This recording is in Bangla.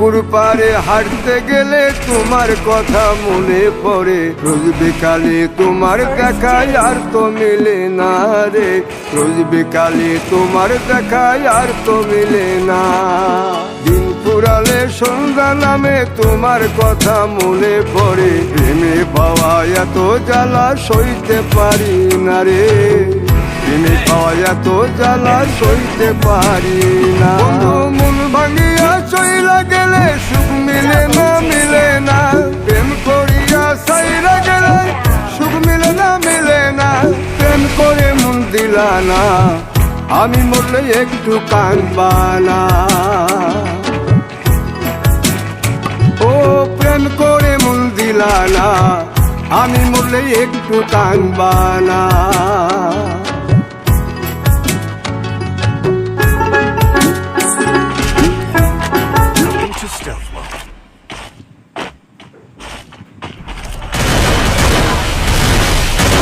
পুকুর পাড়ে হাঁটতে গেলে তোমার কথা মনে পড়ে, রোজ বিকালে তোমার দেখা আর তো মিলে না রে, রোজ বিকালে তোমার দেখা আর তো মিলে না। দিন ফুরালে সন্ধ্যা নামে তোমার কথা মনে পড়ে, প্রেমে পাওয়া এত জ্বালা সইতে পারি না রে, প্রেমে পাওয়া এত জ্বালা সইতে পারি না। মন ভাঙিয়া চইলা গেলে সুখ মিলে না, মিলে না, প্রেম করিয়া সাইরা গেলে সুখ মিলে না, মিলে না, প্রেম করে মন দিলা না, আমি মরলে একটু কাঁদবা না। ও প্রেম করে মন দিলা না, আমি মরলে একটু কাঁদবা না।